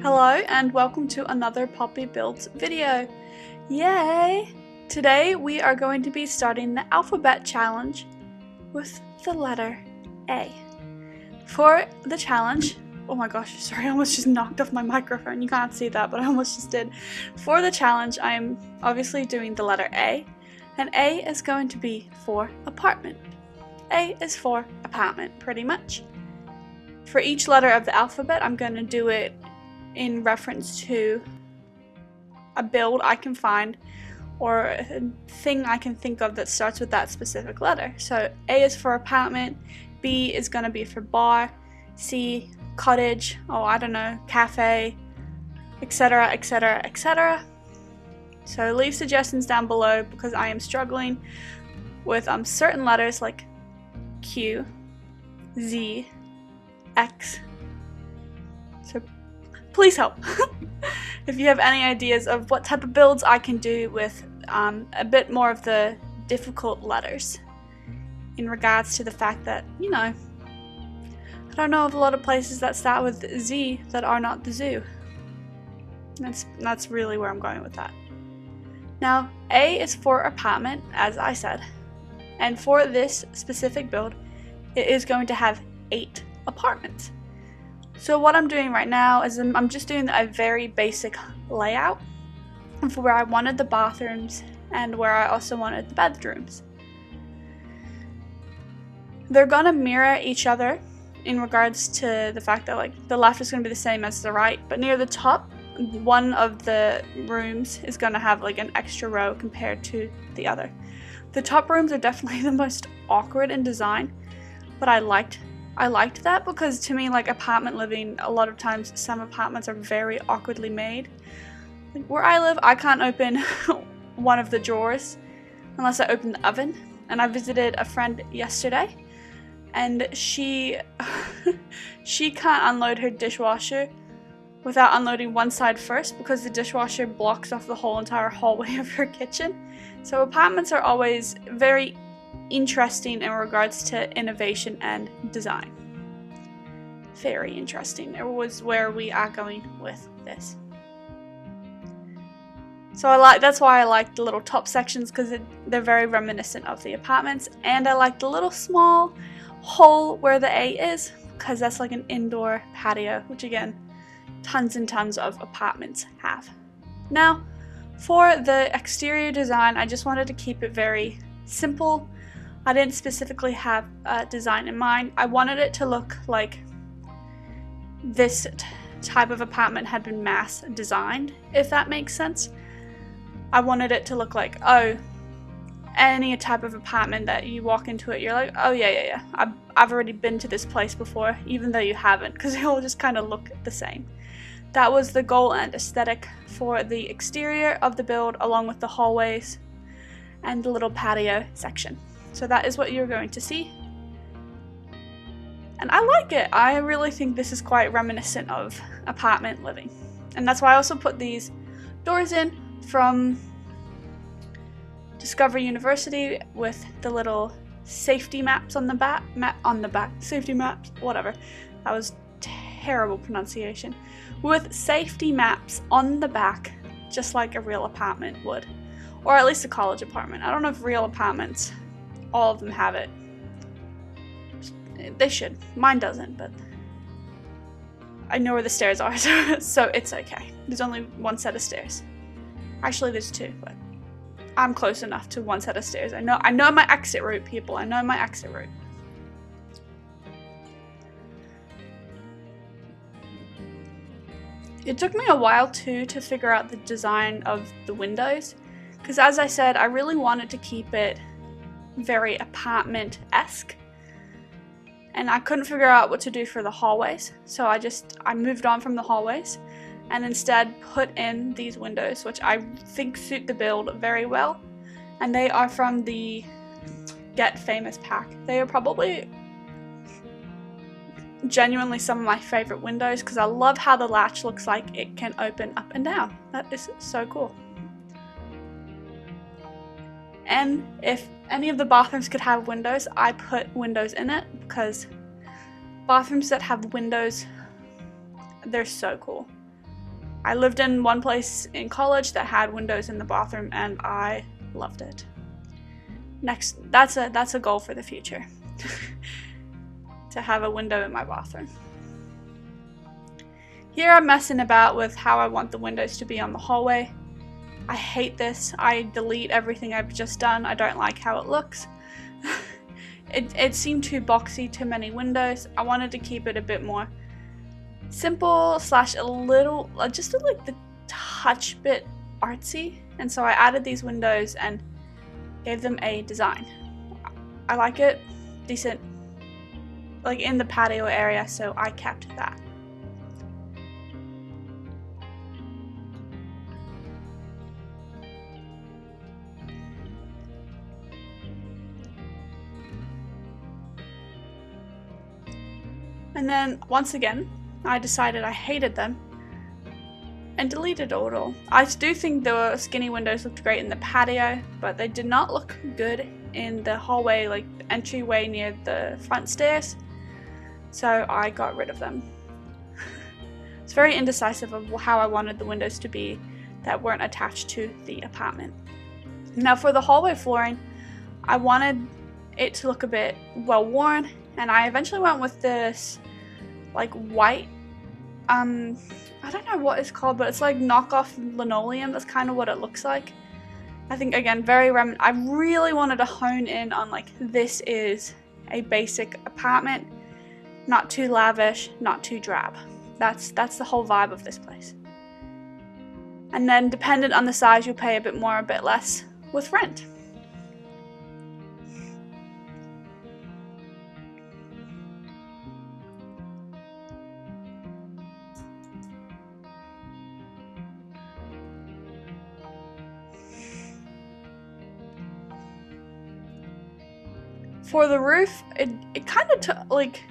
Hello and welcome to another Poppy Builds video. Yay! Today we are going to be starting the alphabet challenge with the letter A. For the challenge, oh my gosh, sorry, I almost just knocked off my microphone. You can't see that, but I almost just did. For the challenge, I'm obviously doing the letter A, and A is going to be for apartment. A is for apartment, pretty much. For each letter of the alphabet, I'm going to do it in reference to a build I can find or a thing I can think of that starts with that specific letter. So A is for apartment, B is going to be for bar, C, cottage, oh I don't know, cafe, etc, etc, etc. So leave suggestions down below because I am struggling with certain letters like Q, Z, X. So please help if you have any ideas of what type of builds I can do with a bit more of the difficult letters in regards to the fact that, you know, I don't know of a lot of places that start with Z that are not the zoo. That's really where I'm going with that. Now, A is for apartment, as I said, and for this specific build, it is going to have 8 apartments. So what I'm doing right now is I'm just doing a very basic layout for where I wanted the bathrooms and where I also wanted the bedrooms. They're gonna mirror each other in regards to the fact that like the left is gonna be the same as the right, but near the top, one of the rooms is gonna have like an extra row compared to the other. The top rooms are definitely the most awkward in design, but I liked that because to me, like apartment living, a lot of times some apartments are very awkwardly made. Like where I live, I can't open one of the drawers unless I open the oven. And I visited a friend yesterday and she can't unload her dishwasher without unloading one side first because the dishwasher blocks off the whole entire hallway of her kitchen. So apartments are always very interesting in regards to innovation and design. Very interesting. It was where we are going with this. So that's why I like the little top sections because they're very reminiscent of the apartments, and I like the little small hole where the A is because that's like an indoor patio, which again, tons and tons of apartments have. Now, for the exterior design, I just wanted to keep it very simple. I didn't specifically have a design in mind. I wanted it to look like this type of apartment had been mass designed, if that makes sense. I wanted it to look like, oh, any type of apartment that you walk into it, you're like, oh yeah. I've already been to this place before, even though you haven't, because they all just kind of look the same. That was the goal and aesthetic for the exterior of the build, along with the hallways and the little patio section. So that is what you're going to see. And I like it. I really think this is quite reminiscent of apartment living. And that's why I also put these doors in from Discovery University with the little safety maps on the back. Safety maps, whatever. That was terrible pronunciation. With safety maps on the back, just like a real apartment would. Or at least a college apartment. I don't know if real apartments, all of them have it. They should. Mine doesn't, but I know where the stairs are, so it's okay. There's only one set of stairs. Actually, there's 2, but I'm close enough to one set of stairs. I know my exit route, people. I know my exit route. It took me a while too to figure out the design of the windows, because as I said, I really wanted to keep it very apartment-esque, and I couldn't figure out what to do for the hallways, so I moved on from the hallways and instead put in these windows, which I think suit the build very well, and they are from the Get Famous pack. They are probably genuinely some of my favorite windows because I love how the latch looks like it can open up and down. That is so cool. And if any of the bathrooms could have windows, I put windows in it because bathrooms that have windows, they're so cool. I lived in one place in college that had windows in the bathroom and I loved it. Next, that's a goal for the future. To have a window in my bathroom. Here I'm messing about with how I want the windows to be on the hallway. I hate this. I delete everything I've just done. I don't like how it looks. It seemed too boxy, too many windows. I wanted to keep it a bit more simple slash a little, just like the touch bit artsy. And so I added these windows and gave them a design. I like it, decent, like in the patio area, so I kept that. And then once again, I decided I hated them and deleted it all. I do think the skinny windows looked great in the patio, but they did not look good in the hallway, like the entryway near the front stairs. So I got rid of them. It's very indecisive of how I wanted the windows to be that weren't attached to the apartment. Now for the hallway flooring, I wanted it to look a bit well worn, and I eventually went with this like white, I don't know what it's called, but it's like knockoff linoleum. That's kind of what it looks like. I think again, I really wanted to hone in on like, this is a basic apartment, not too lavish, not too drab. That's the whole vibe of this place. And then dependent on the size, you'll pay a bit more, a bit less with rent. For the roof, it kind of took, like,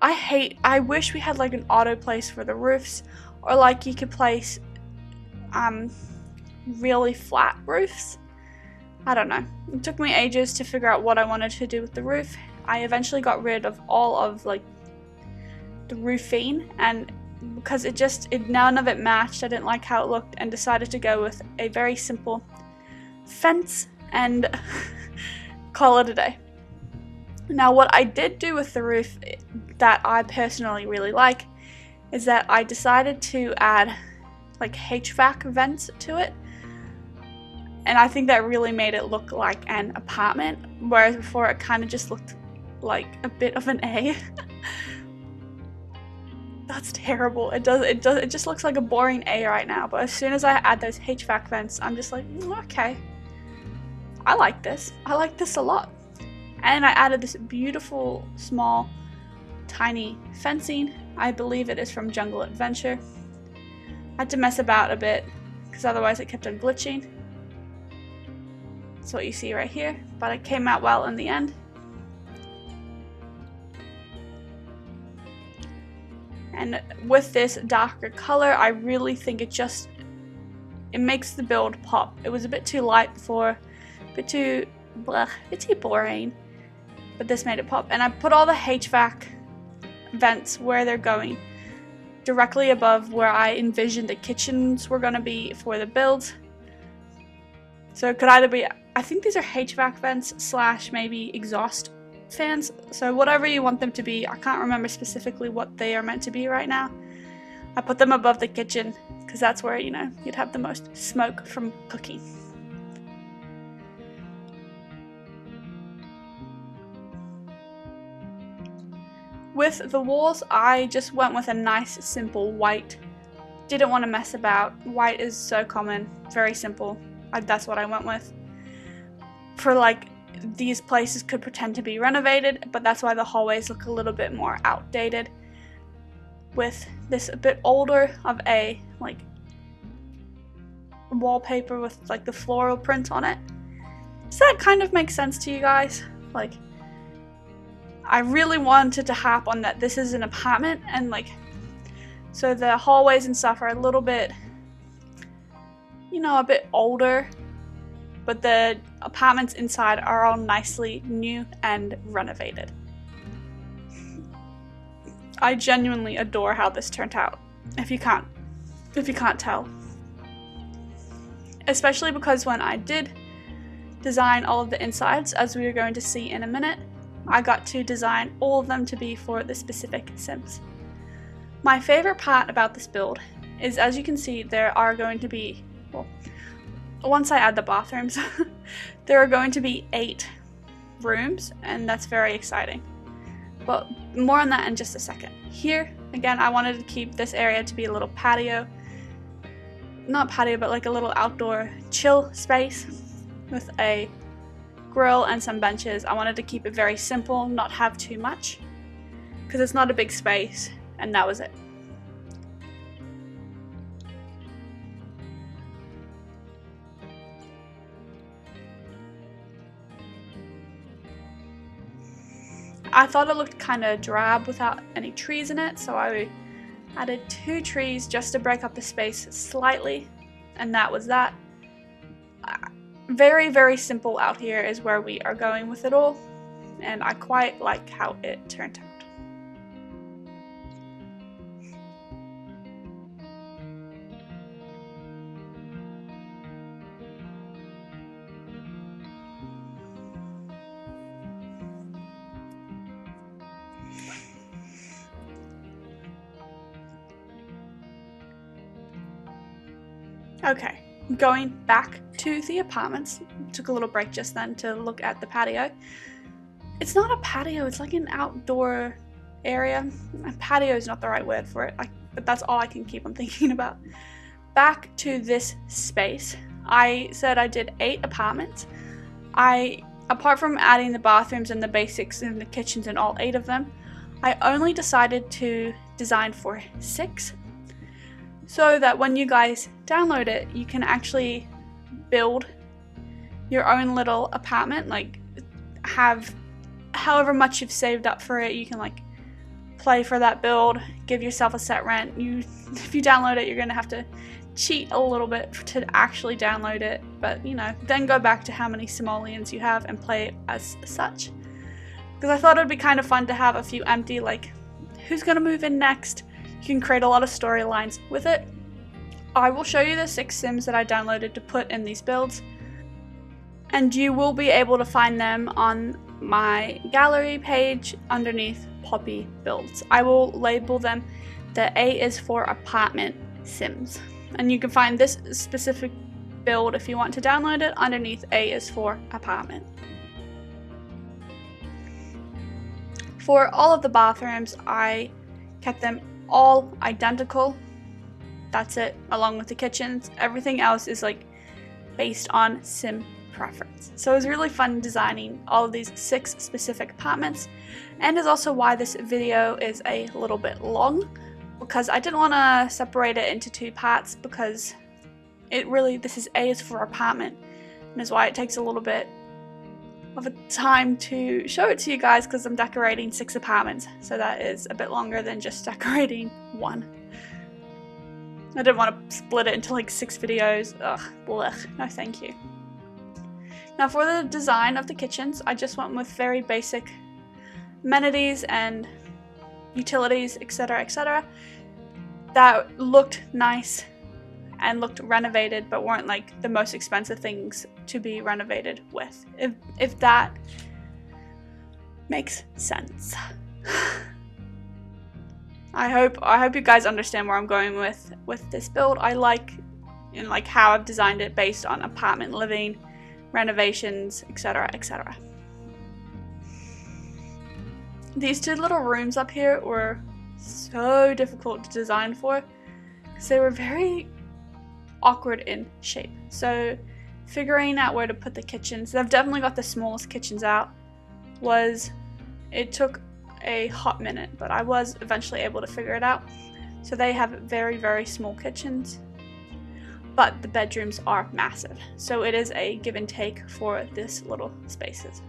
I wish we had like an auto place for the roofs, or like you could place really flat roofs. I don't know. It took me ages to figure out what I wanted to do with the roof. I eventually got rid of all of like the roofing, and because none of it matched, I didn't like how it looked, and decided to go with a very simple fence and call it a day. Now what I did do with the roof that I personally really like is that I decided to add like HVAC vents to it, and I think that really made it look like an apartment, whereas before it kind of just looked like a bit of an A. That's terrible. It just looks like a boring A right now, but as soon as I add those HVAC vents, I'm just like, okay, I like this. I like this a lot. And I added this beautiful, small, tiny fencing. I believe it is from Jungle Adventure. I had to mess about a bit, because otherwise it kept on glitching. That's what you see right here, but it came out well in the end. And with this darker color, I really think it makes the build pop. It was a bit too light before, a bit too boring, but this made it pop. And I put all the HVAC vents where they're going, directly above where I envisioned the kitchens were going to be for the builds. So it could either be, I think these are HVAC vents slash maybe exhaust fans, so whatever you want them to be. I can't remember specifically what they are meant to be right now. I put them above the kitchen because that's where, you know, you'd have the most smoke from cooking. With the walls, I just went with a nice simple white. Didn't want to mess about. White is so common, very simple. That's what I went with. For like, these places could pretend to be renovated, but that's why the hallways look a little bit more outdated. With this a bit older of a like wallpaper with like the floral print on it. Does that kind of make sense to you guys? Like, I really wanted to harp on that this is an apartment, and like, so the hallways and stuff are a little bit, you know, a bit older, but the apartments inside are all nicely new and renovated. I genuinely adore how this turned out. if you can't tell. Especially because when I did design all of the insides, as we are going to see in a minute, I got to design all of them to be for the specific Sims. My favorite part about this build is, as you can see, there are going to be, well, once I add the bathrooms, there are going to be 8 rooms, and that's very exciting. But more on that in just a second. Here, again, I wanted to keep this area to be a little patio. Not patio, but like a little outdoor chill space with a grill and some benches. I wanted to keep it very simple, not have too much, because it's not a big space, and that was it. I thought it looked kind of drab without any trees in it, so I added 2 trees just to break up the space slightly, and that was that. Very, very simple out here is where we are going with it all, and I quite like how it turned out. Okay, going back to the apartments. Took a little break just then to look at the patio. It's not a patio, it's like an outdoor area. A patio is not the right word for it, but that's all I can keep on thinking about. Back to this space. I said I did 8 apartments. Apart from adding the bathrooms and the basics and the kitchens and all 8 of them, I only decided to design for 6. So that when you guys download it, you can actually build your own little apartment, like have however much you've saved up for it. You can like play for that build, give yourself a set rent. If you download it, you're gonna have to cheat a little bit to actually download it, but you know, then go back to how many simoleons you have and play it as such. Because I thought it would be kind of fun to have a few empty, like who's gonna move in next? You can create a lot of storylines with it. I will show you the 6 Sims that I downloaded to put in these builds, and you will be able to find them on my gallery page underneath Poppy Builds. I will label them the A is for apartment Sims, and you can find this specific build if you want to download it underneath A is for apartment. For all of the bathrooms, I kept them all identical. That's it, along with the kitchens. Everything else is like based on Sim preference. So it was really fun designing all of these 6 specific apartments, and is also why this video is a little bit long, because I didn't want to separate it into 2 parts, because this is A is for apartment, and is why it takes a little bit of a time to show it to you guys, because I'm decorating 6 apartments, so that is a bit longer than just decorating 1. I didn't want to split it into like 6 videos. Ugh, blech, no thank you. Now for the design of the kitchens, I just went with very basic amenities and utilities, etc., that looked nice and looked renovated, but weren't like the most expensive things to be renovated with, if that makes sense. I hope you guys understand where I'm going with this build. I like how I've designed it based on apartment living, renovations, etc., etc. These 2 little rooms up here were so difficult to design for, because they were very awkward in shape. So figuring out where to put the kitchens, I've definitely got the smallest kitchens out, it took a hot minute, but I was eventually able to figure it out. So they have very, very small kitchens, but the bedrooms are massive. So it is a give and take for this little spaces.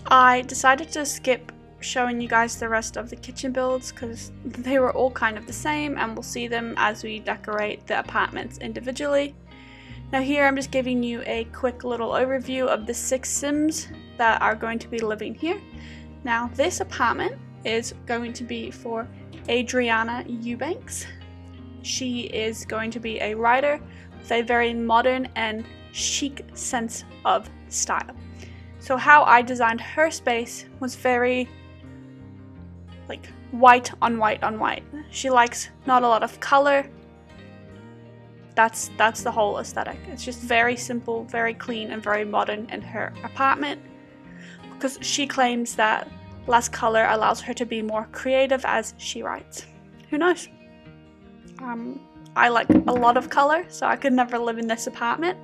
I decided to skip showing you guys the rest of the kitchen builds because they were all kind of the same, and we'll see them as we decorate the apartments individually. Now here I'm just giving you a quick little overview of the 6 Sims that are going to be living here. Now this apartment is going to be for Adriana Eubanks. She is going to be a writer with a very modern and chic sense of style. So how I designed her space was very like white on white on white. She likes not a lot of color. That's the whole aesthetic. It's just very simple, very clean, and very modern in her apartment, because she claims that less color allows her to be more creative as she writes. Who knows? I like a lot of color, so I could never live in this apartment,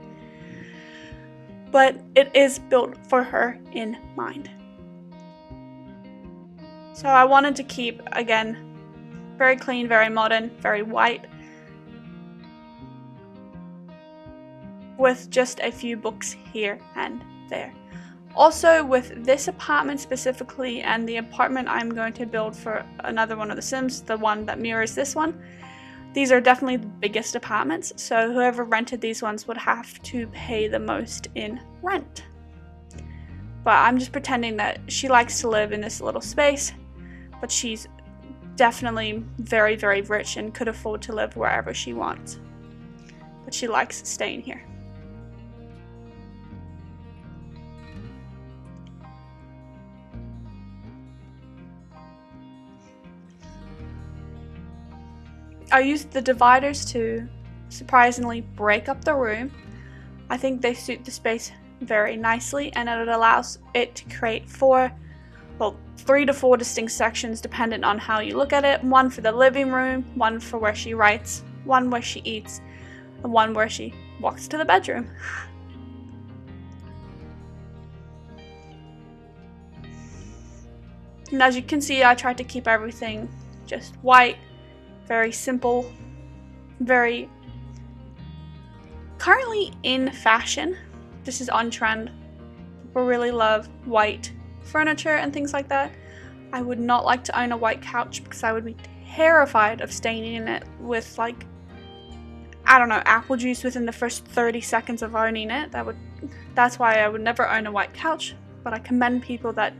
but it is built for her in mind. So I wanted to keep, again, very clean, very modern, very white, with just a few books here and there. Also, with this apartment specifically, and the apartment I'm going to build for another one of the Sims, the one that mirrors this one, these are definitely the biggest apartments, so whoever rented these ones would have to pay the most in rent. But I'm just pretending that she likes to live in this little space, but she's definitely very, very rich and could afford to live wherever she wants. But she likes staying here. I used the dividers to surprisingly break up the room. I think they suit the space very nicely, and it allows it to create 3 to 4 distinct sections dependent on how you look at it. One for the living room, one for where she writes, one where she eats, and one where she walks to the bedroom. And as you can see, I tried to keep everything just white, very simple, very currently in fashion. This is on trend. People really love white furniture and things like that. I would not like to own a white couch because I would be terrified of staining it with, like, I don't know, apple juice within the first 30 seconds of owning it. That's why I would never own a white couch, but I commend people that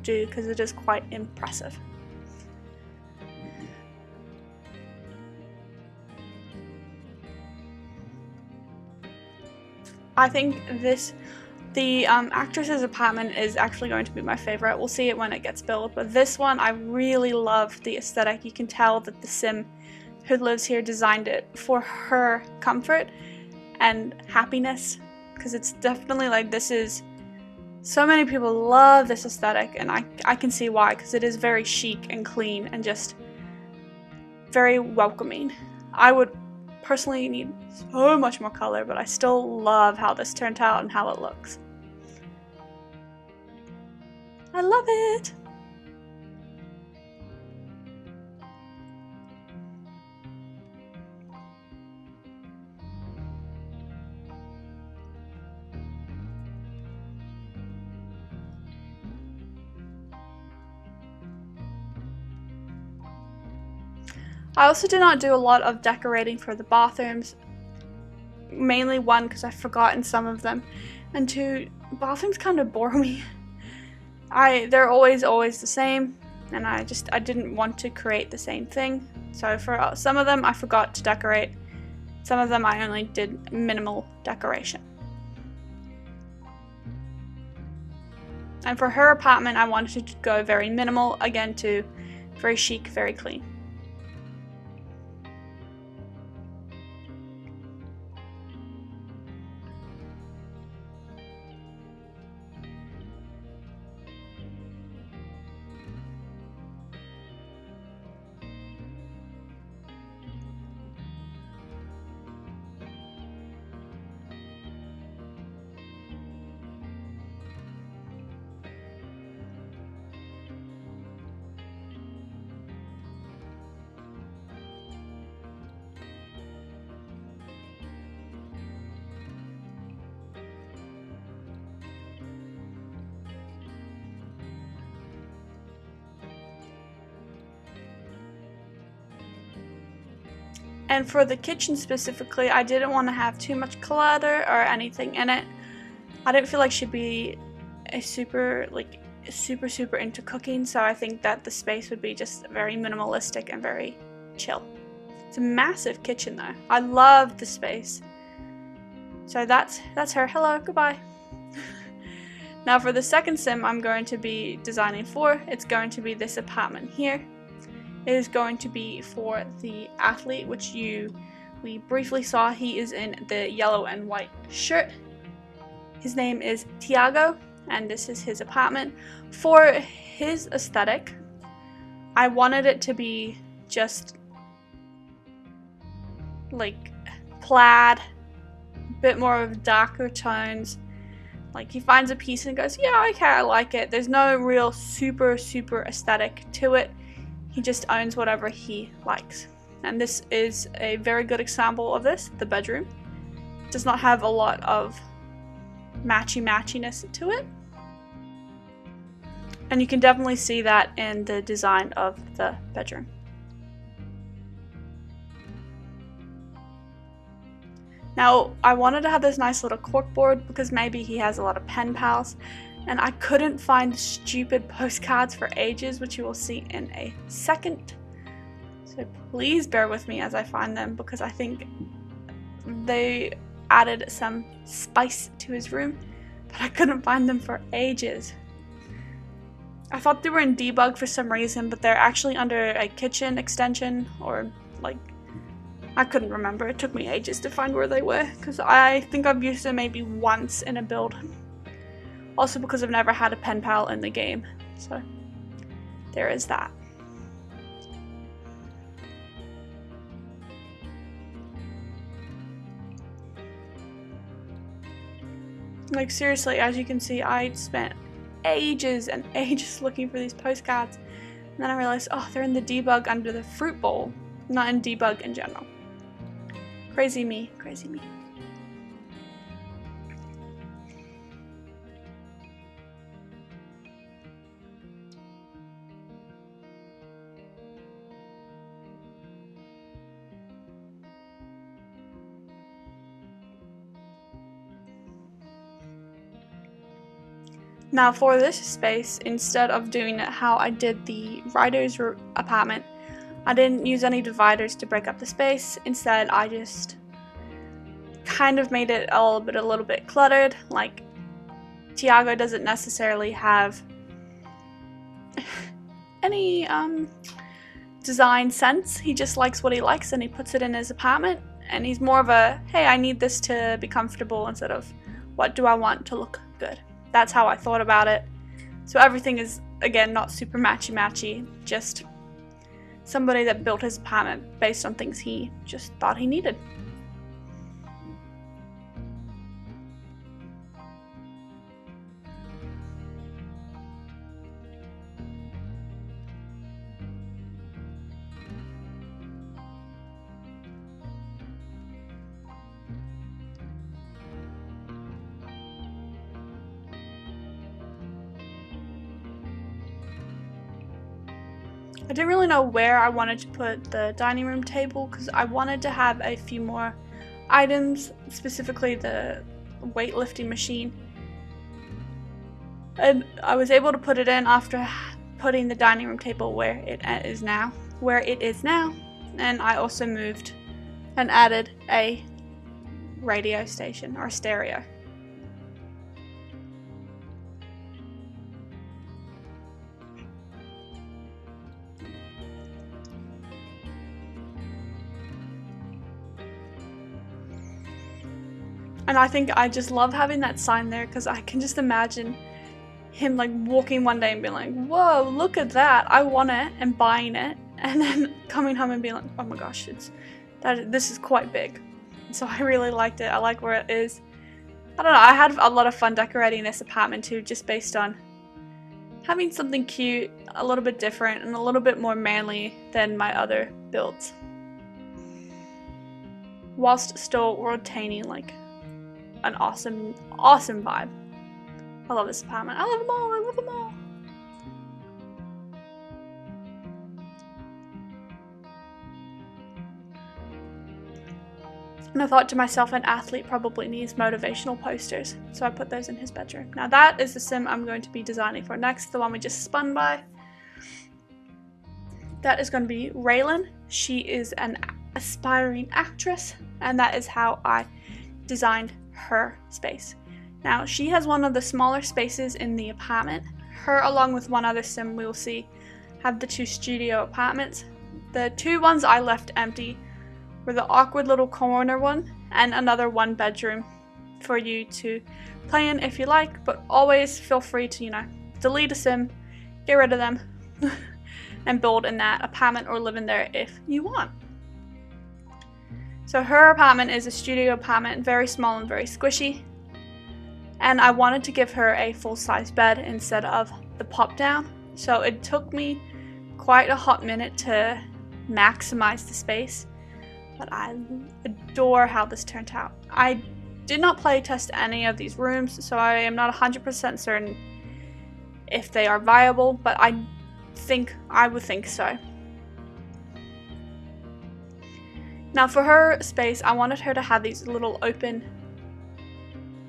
do, because it is quite impressive. I think the actress's apartment is actually going to be my favorite. We'll see it when it gets built, but this one, I really love the aesthetic. You can tell that the Sim who lives here designed it for her comfort and happiness, because it's definitely like, so many people love this aesthetic, and I can see why, because it is very chic and clean and just very welcoming. I would personally need so much more color, but I still love how this turned out and how it looks. I love it! I also did not do a lot of decorating for the bathrooms. Mainly one, because I've forgotten some of them, and two, bathrooms kind of bore me. They're always the same, and I didn't want to create the same thing. So for some of them I forgot to decorate. Some of them I only did minimal decoration. And for her apartment, I wanted to go very minimal, again, to very chic, very clean. And for the kitchen specifically, I didn't want to have too much clutter or anything in it. I didn't feel like she'd be a super super into cooking, so I think that the space would be just very minimalistic and very chill. It's a massive kitchen though. I love the space. So that's her. Hello, goodbye. Now for the second sim I'm going to be designing for, it's going to be this apartment here. It is going to be for the athlete, which we briefly saw. He is in the yellow and white shirt. His name is Tiago, and this is his apartment. For his aesthetic, I wanted it to be just like plaid, a bit more of darker tones. Like he finds a piece and goes, yeah, okay, I like it. There's no real super aesthetic to it. He just owns whatever he likes. And this is a very good example of this. The bedroom does not have a lot of matchiness to it. And you can definitely see that in the design of the bedroom. Now, I wanted to have this nice little corkboard because maybe he has a lot of pen pals, and I couldn't find stupid postcards for ages, which you will see in a second. So please bear with me as I find them, because I think they added some spice to his room, but I couldn't find them for ages. I thought they were in debug for some reason, but they're actually under a kitchen extension, or like, I couldn't remember. It took me ages to find where they were, because I think I've used them maybe once in a build. Also because I've never had a pen pal in the game, so there is that. Like seriously, as you can see, I spent ages and ages looking for these postcards, and then I realized, oh, they're in the debug under the fruit bowl, not in debug in general. Crazy me, crazy me. Now for this space, instead of doing it how I did the writer's apartment, I didn't use any dividers to break up the space. Instead, I just kind of made it a little bit cluttered. Like, Tiago doesn't necessarily have any design sense. He just likes what he likes and he puts it in his apartment, and he's more of a, hey, I need this to be comfortable, instead of what do I want to look good. That's how I thought about it. So everything is, again, not super matchy, just somebody that built his apartment based on things he just thought he needed. I didn't really know where I wanted to put the dining room table, because I wanted to have a few more items, specifically the weightlifting machine. And I was able to put it in after putting the dining room table where it is now. And I also moved and added a radio station, or a stereo. And I think I just love having that sign there, because I can just imagine him like walking one day and being like, whoa, look at that, I want it, and buying it, and then coming home and being like, oh my gosh, this is quite big. And so I really liked it. I like where it is. I don't know, I had a lot of fun decorating this apartment too, just based on having something cute, a little bit different, and a little bit more manly than my other builds, whilst still retaining like an awesome vibe. I love this apartment. I love them all. I love them all. And I thought to myself, an athlete probably needs motivational posters, so I put those in his bedroom. Now that is the sim I'm going to be designing for next, the one we just spun by. That is going to be Raylan. She is an aspiring actress, and that is how I designed her space. Now she has one of the smaller spaces in the apartment. Her, along with one other sim we will see, have the 2 studio apartments. The 2 ones I left empty were the awkward little corner one and another 1 bedroom for you to play in if you like, but always feel free to, delete a sim, get rid of them, and build in that apartment or live in there if you want. So her apartment is a studio apartment, very small and very squishy, and I wanted to give her a full-size bed instead of the pop down, so it took me quite a hot minute to maximize the space, but I adore how this turned out. I did not play test any of these rooms, so I am not 100% certain if they are viable, but I would think so. Now for her space, I wanted her to have these little open,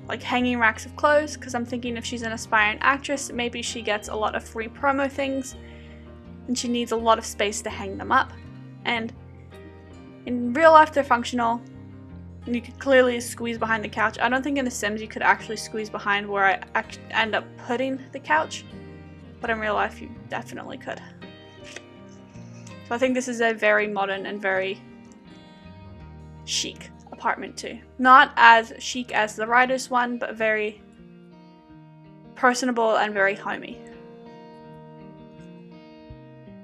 like hanging racks of clothes, because I'm thinking if she's an aspiring actress, maybe she gets a lot of free promo things and she needs a lot of space to hang them up. And in real life they're functional, and you could clearly squeeze behind the couch. I don't think in The Sims you could actually squeeze behind where I end up putting the couch, but in real life you definitely could. So I think this is a very modern and very chic apartment too. Not as chic as the writer's one, but very personable and very homey.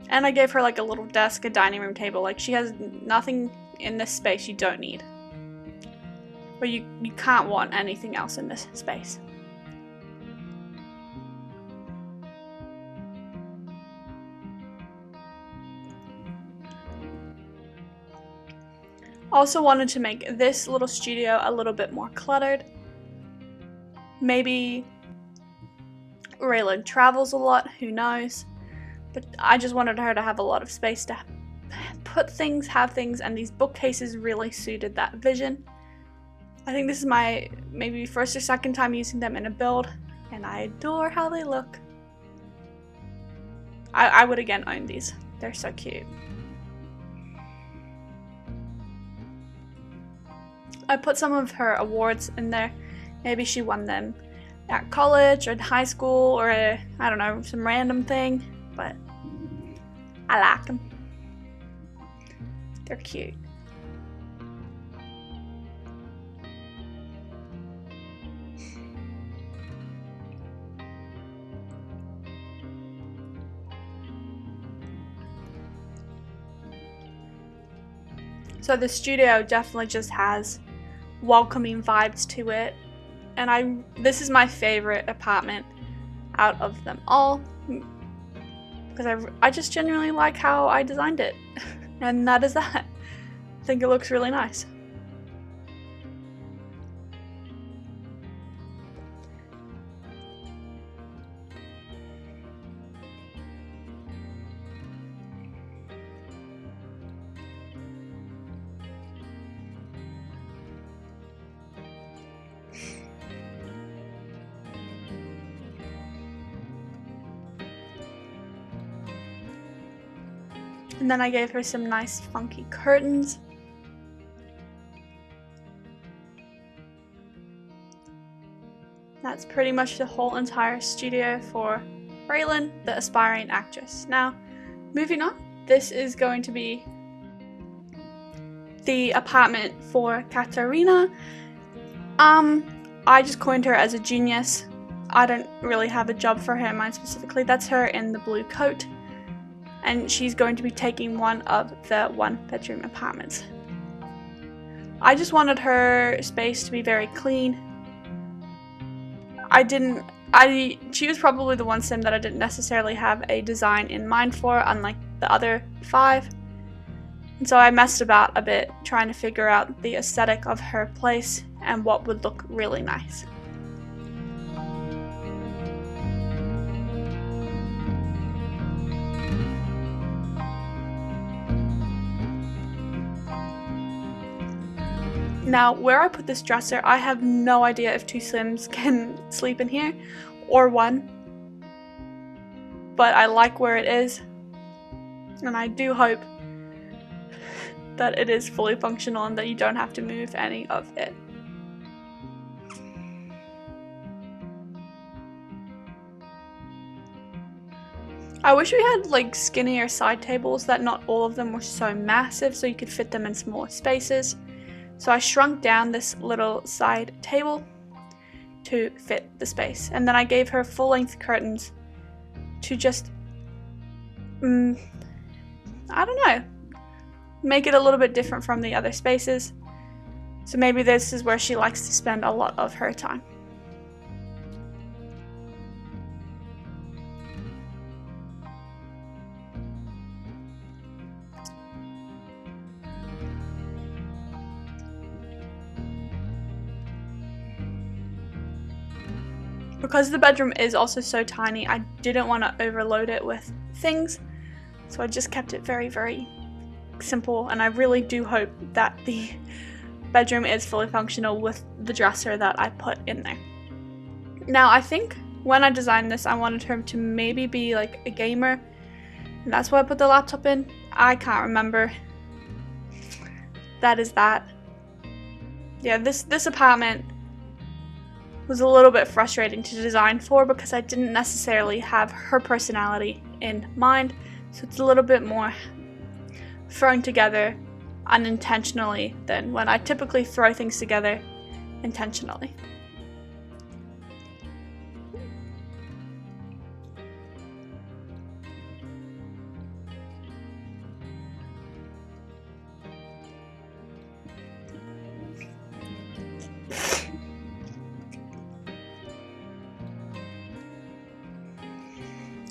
And I gave her like a little desk, a dining room table. Like she has nothing in this space you don't need. But you can't want anything else in this space. Also wanted to make this little studio a little bit more cluttered. Maybe Raylan travels a lot, who knows? But I just wanted her to have a lot of space to put things, have things, and these bookcases really suited that vision. I think this is my maybe first or second time using them in a build, and I adore how they look. I would again own these. They're so cute. I put some of her awards in there. Maybe she won them at college or in high school or I don't know, some random thing, but I like them. They're cute. So the studio definitely just has welcoming vibes to it, and this is my favorite apartment out of them all because I just genuinely like how I designed it, and that is that. I think it looks really nice. And then I gave her some nice funky curtains. That's pretty much the whole entire studio for Raylan, the aspiring actress. Now, moving on, this is going to be the apartment for Katarina. I just coined her as a genius. I don't really have a job for her in mind specifically. That's her in the blue coat. And she's going to be taking one of the 1-bedroom apartments. I just wanted her space to be very clean. She was probably the one sim that I didn't necessarily have a design in mind for, unlike the other 5. And so I messed about a bit trying to figure out the aesthetic of her place and what would look really nice. Now, where I put this dresser, I have no idea if 2 Sims can sleep in here or 1. But I like where it is. And I do hope that it is fully functional and that you don't have to move any of it. I wish we had like skinnier side tables, that not all of them were so massive so you could fit them in smaller spaces. So I shrunk down this little side table to fit the space. And then I gave her full-length curtains to just, I don't know, make it a little bit different from the other spaces. So maybe this is where she likes to spend a lot of her time. Because the bedroom is also so tiny, I didn't want to overload it with things, so I just kept it very, very simple, and I really do hope that the bedroom is fully functional with the dresser that I put in there. Now, I think when I designed this, I wanted her to maybe be like a gamer, and that's why I put the laptop in. I can't remember. That is that. Yeah, this apartment was a little bit frustrating to design for because I didn't necessarily have her personality in mind, so it's a little bit more thrown together unintentionally than when I typically throw things together intentionally.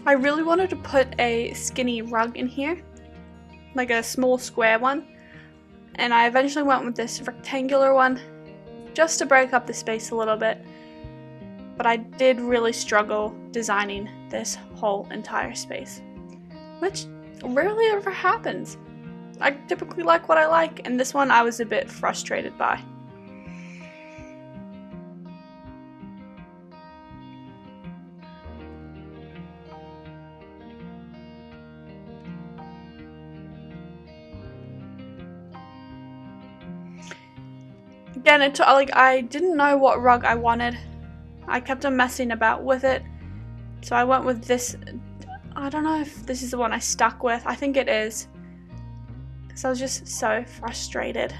I really wanted to put a skinny rug in here, like a small square one, and I eventually went with this rectangular one just to break up the space a little bit, but I did really struggle designing this whole entire space, which rarely ever happens. I typically like what I like, and this one I was a bit frustrated by. Again, I didn't know what rug I wanted. I kept on messing about with it, so I went with this. I don't know if this is the one I stuck with. I think it is, because I was just so frustrated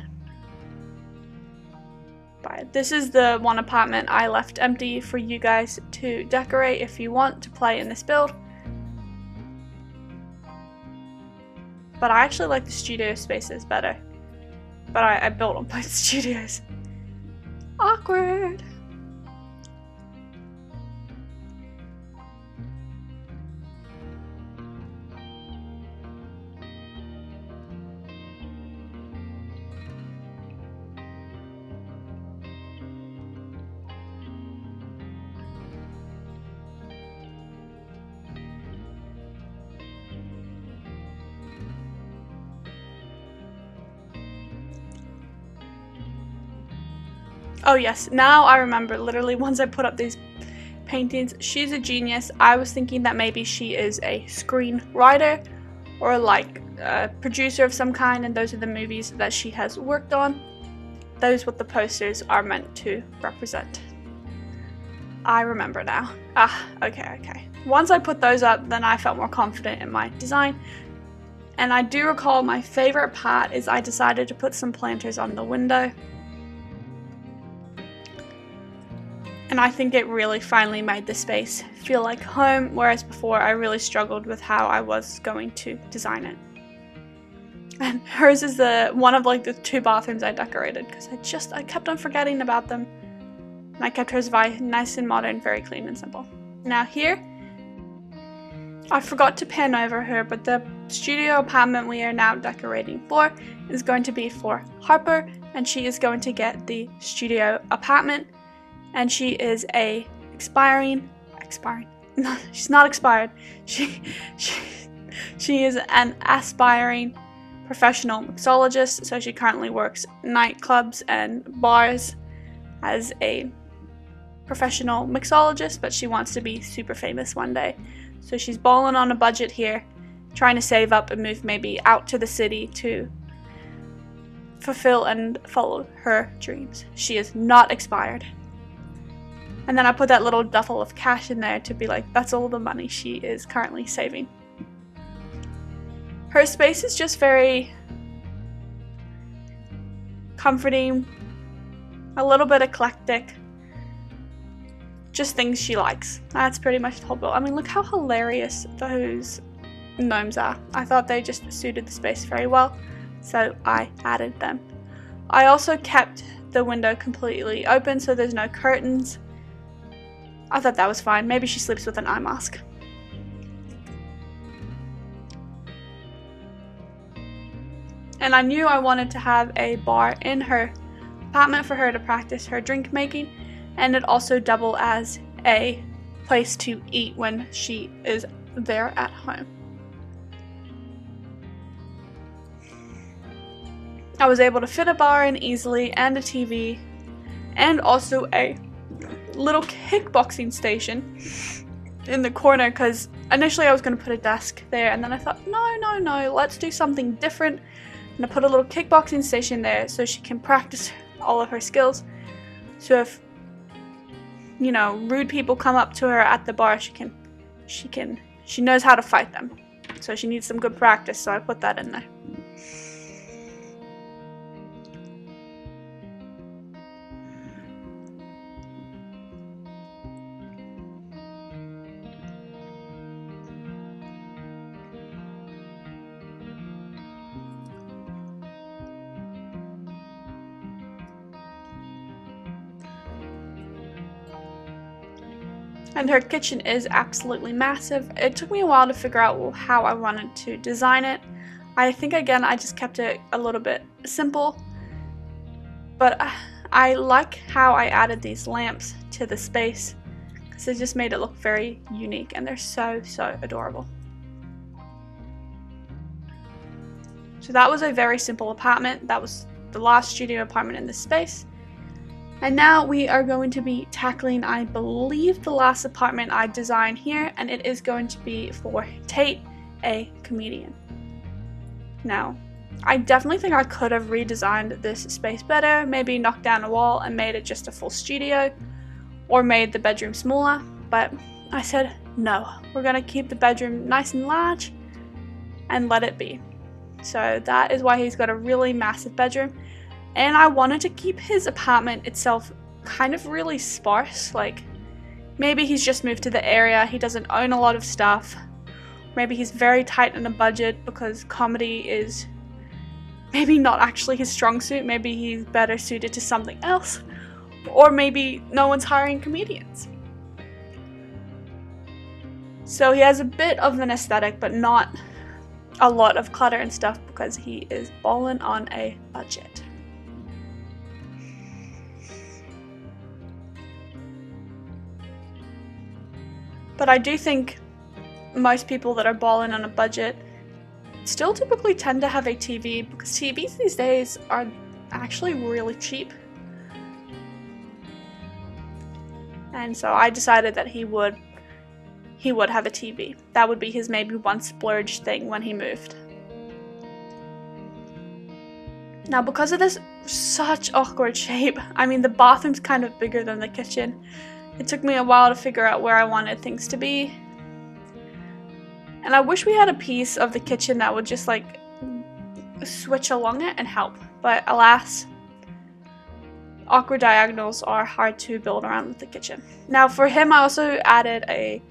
by it. This is the one apartment I left empty for you guys to decorate if you want to play in this build. But I actually like the studio spaces better. But I built on both studios. Awkward. Oh yes, now I remember, literally once I put up these paintings, she's a genius. I was thinking that maybe she is a screenwriter or like a producer of some kind, and those are the movies that she has worked on. Those what the posters are meant to represent. I remember now. Okay. Once I put those up, then I felt more confident in my design. And I do recall my favorite part is I decided to put some planters on the window. And I think it really finally made the space feel like home, whereas before I really struggled with how I was going to design it. And hers is one of like the 2 bathrooms I decorated because I kept on forgetting about them. And I kept hers nice and modern, very clean and simple. Now here, I forgot to pan over her, but the studio apartment we are now decorating for is going to be for Harper, and she is going to get the studio apartment. And she is a no, she's not expired. She is an aspiring professional mixologist, so she currently works nightclubs and bars as a professional mixologist, but she wants to be super famous one day. So she's balling on a budget here, trying to save up and move maybe out to the city to fulfill and follow her dreams. She is not expired. And then I put that little duffel of cash in there to be like, that's all the money she is currently saving. Her space is just very comforting, a little bit eclectic, just things she likes. That's pretty much the whole build. I mean, look how hilarious those gnomes are. I thought they just suited the space very well, so I added them. I also kept the window completely open so there's no curtains. I thought that was fine. Maybe she sleeps with an eye mask. And I knew I wanted to have a bar in her apartment for her to practice her drink making, and it also double as a place to eat when she is there at home. I was able to fit a bar in easily and a TV and also a little kickboxing station in the corner, because initially I was going to put a desk there, and then I thought no, let's do something different, and I put a little kickboxing station there so she can practice all of her skills. So if, you know, rude people come up to her at the bar, she knows how to fight them. So she needs some good practice, so I put that in there. And her kitchen is absolutely massive. It took me a while to figure out how I wanted to design it. I think again I just kept it a little bit simple, but I like how I added these lamps to the space because it just made it look very unique, and they're so adorable. So that was a very simple apartment. That was the last studio apartment in this space. And now we are going to be tackling, I believe, the last apartment I designed here, and it is going to be for Tate, a comedian. Now, I definitely think I could have redesigned this space better, maybe knocked down a wall and made it just a full studio, or made the bedroom smaller, but I said, no, we're going to keep the bedroom nice and large and let it be. So that is why he's got a really massive bedroom. And I wanted to keep his apartment itself kind of really sparse. Like, maybe he's just moved to the area, he doesn't own a lot of stuff. Maybe he's very tight on a budget because comedy is maybe not actually his strong suit. Maybe he's better suited to something else. Or maybe no one's hiring comedians. So he has a bit of an aesthetic, but not a lot of clutter and stuff because he is balling on a budget. But I do think most people that are balling on a budget still typically tend to have a TV, because TVs these days are actually really cheap. And so I decided that he would have a TV. That would be his maybe one splurge thing when he moved. Now, because of this such awkward shape, I mean, the bathroom's kind of bigger than the kitchen. It took me a while to figure out where I wanted things to be. And I wish we had a piece of the kitchen that would just like switch along it and help. But alas, awkward diagonals are hard to build around with the kitchen. Now for him, I also added a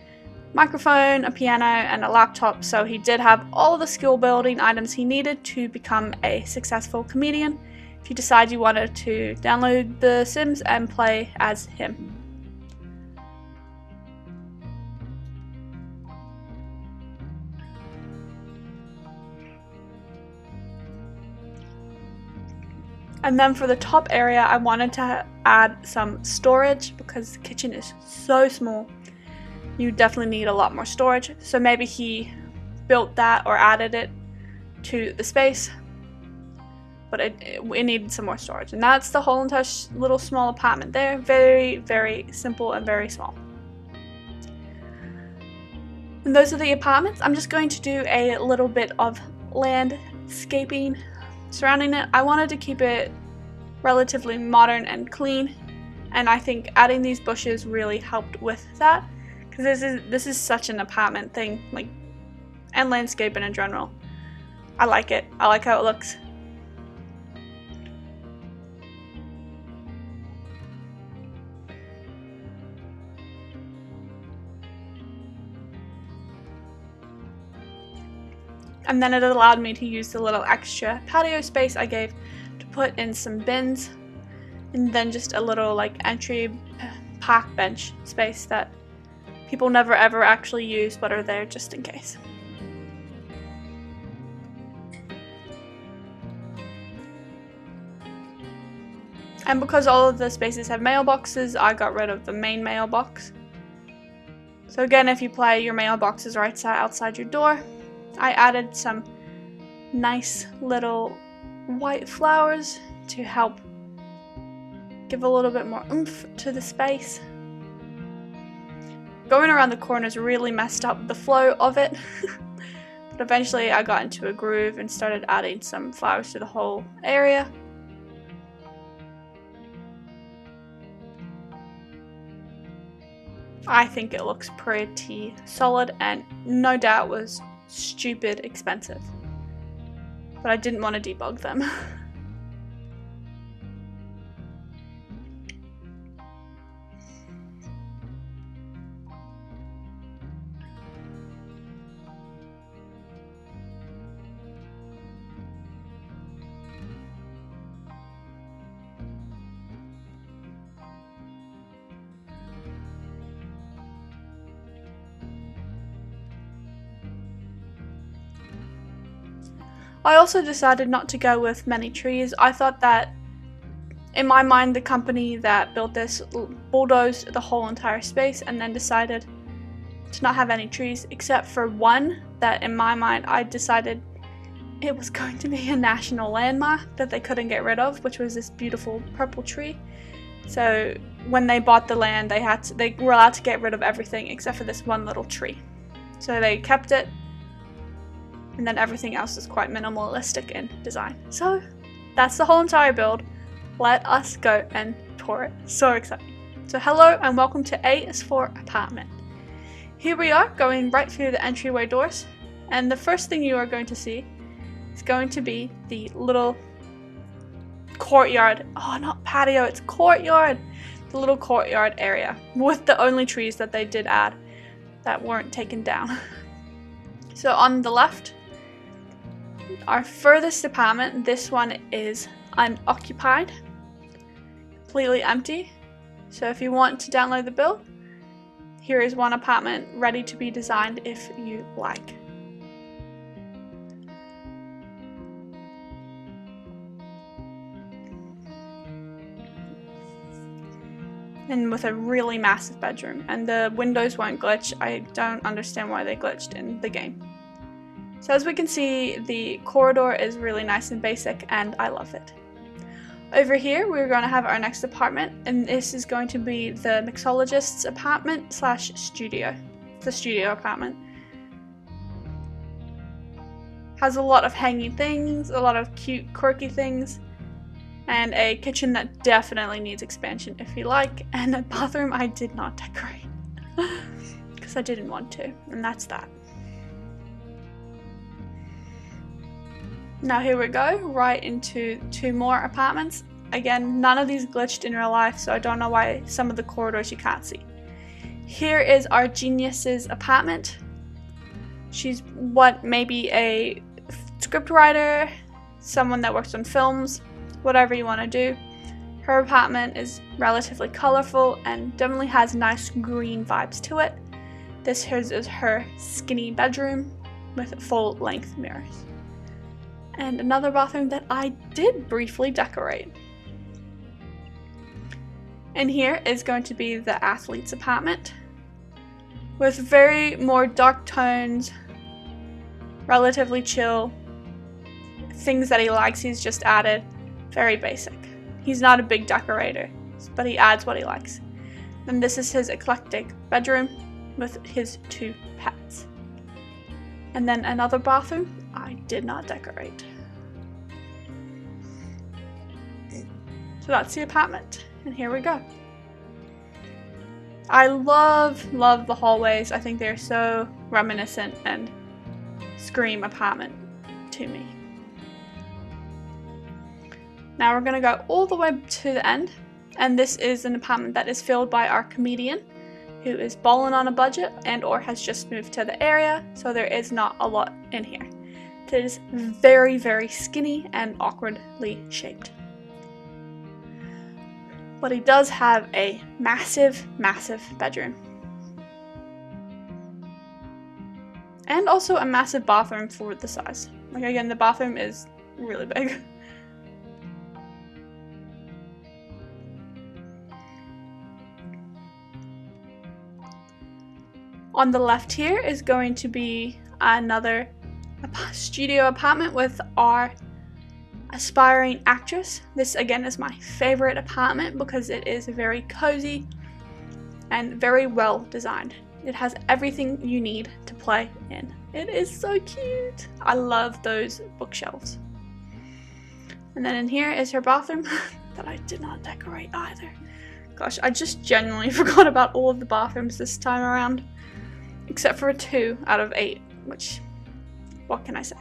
microphone, a piano, and a laptop, so he did have all the skill building items he needed to become a successful comedian if you decide you wanted to download The Sims and play as him. And then for the top area, I wanted to add some storage because the kitchen is so small. You definitely need a lot more storage. So maybe he built that or added it to the space. but it needed some more storage. And that's the whole entire little small apartment there. Very, very simple and very small. And those are the apartments. I'm just going to do a little bit of landscaping surrounding it. I wanted to keep it relatively modern and clean, and I think adding these bushes really helped with that, because this is such an apartment thing, like, and landscaping in general. I like it. I like how it looks. And then it allowed me to use the little extra patio space I gave to put in some bins, and then just a little like entry park bench space that people never ever actually use but are there just in case. And because all of the spaces have mailboxes, I got rid of the main mailbox. So again, if you play, your mailbox is right outside your door. I added some nice little white flowers to help give a little bit more oomph to the space. Going around the corners really messed up the flow of it, but eventually I got into a groove and started adding some flowers to the whole area. I think it looks pretty solid, and no doubt was stupid expensive, but I didn't want to debug them. I also decided not to go with many trees. I thought that, in my mind, the company that built this bulldozed the whole entire space and then decided to not have any trees except for one that, in my mind, I decided it was going to be a national landmark that they couldn't get rid of, which was this beautiful purple tree. So when they bought the land, they were allowed to get rid of everything except for this one little tree. So they kept it, and then everything else is quite minimalistic in design. So that's the whole entire build. Let us go and tour it. So exciting. So hello and welcome to A is for apartment. Here we are going right through the entryway doors, and the first thing you are going to see is going to be the little courtyard. Oh, not patio, it's courtyard. The little courtyard area with the only trees that they did add that weren't taken down. So on the left, our furthest apartment, this one is unoccupied, completely empty. So if you want to download the build, here is one apartment ready to be designed if you like. And with a really massive bedroom, and the windows won't glitch. I don't understand why they glitched in the game. So as we can see, the corridor is really nice and basic, and I love it. Over here, we're going to have our next apartment, and this is going to be the mixologist's apartment slash studio. It's a studio apartment. Has a lot of hanging things, a lot of cute, quirky things, and a kitchen that definitely needs expansion if you like, and a bathroom I did not decorate because I didn't want to, and that's that. Now here we go, right into two more apartments. Again, none of these glitched in real life, so I don't know why some of the corridors you can't see. Here is our genius's apartment. She's what, maybe a scriptwriter, someone that works on films, whatever you want to do. Her apartment is relatively colorful and definitely has nice green vibes to it. This is her skinny bedroom with full-length mirrors. And another bathroom that I did briefly decorate. And here is going to be the athlete's apartment with very more dark tones, relatively chill things that he likes he's just added. Very basic. He's not a big decorator, but he adds what he likes. And this is his eclectic bedroom with his 2 pets. And then another bathroom I did not decorate. So that's the apartment, and here we go. I love the hallways. I think they're so reminiscent and scream apartment to me. Now we're gonna go all the way to the end, and this is an apartment that is filled by our comedian, who is balling on a budget and or has just moved to the area, so there is not a lot in here. It is very, very skinny and awkwardly shaped. But he does have a massive, massive bedroom. And also a massive bathroom for the size. Like again, the bathroom is really big. On the left here is going to be another studio apartment with our aspiring actress. This again is my favorite apartment because it is very cozy and very well designed. It has everything you need to play in. It is so cute. I love those bookshelves. And then in here is her bathroom that I did not decorate either. Gosh, I just genuinely forgot about all of the bathrooms this time around. Except for 2 out of 8, which, what can I say?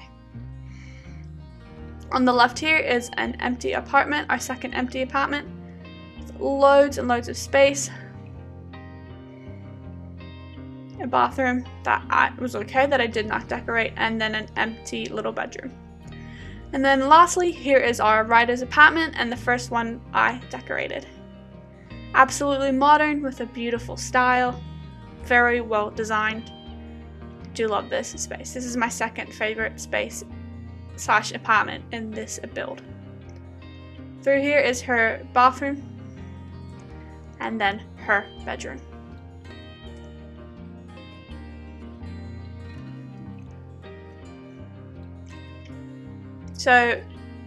On the left here is an empty apartment, our second empty apartment. With loads and loads of space. A bathroom that was okay, that I did not decorate, and then an empty little bedroom. And then lastly, here is our writer's apartment, and the first one I decorated. Absolutely modern with a beautiful style. Very well designed. Do love this space. This is my second favorite space / apartment in this build. Through here is her bathroom and then her bedroom. So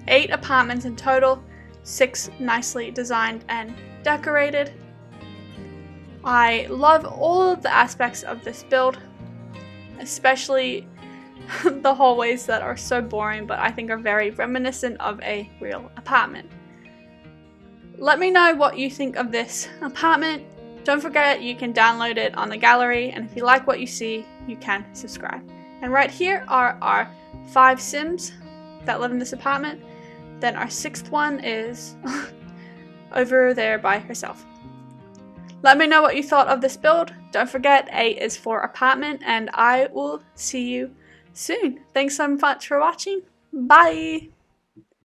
8 apartments in total, 6 nicely designed and decorated. I love all of the aspects of this build, especially the hallways that are so boring but I think are very reminiscent of a real apartment. Let me know what you think of this apartment. Don't forget you can download it on the gallery, and if you like what you see, you can subscribe. And right here are our 5 Sims that live in this apartment. Then our 6th one is over there by herself. Let me know what you thought of this build. Don't forget, A is for apartment, and I will see you soon. Thanks so much for watching. Bye!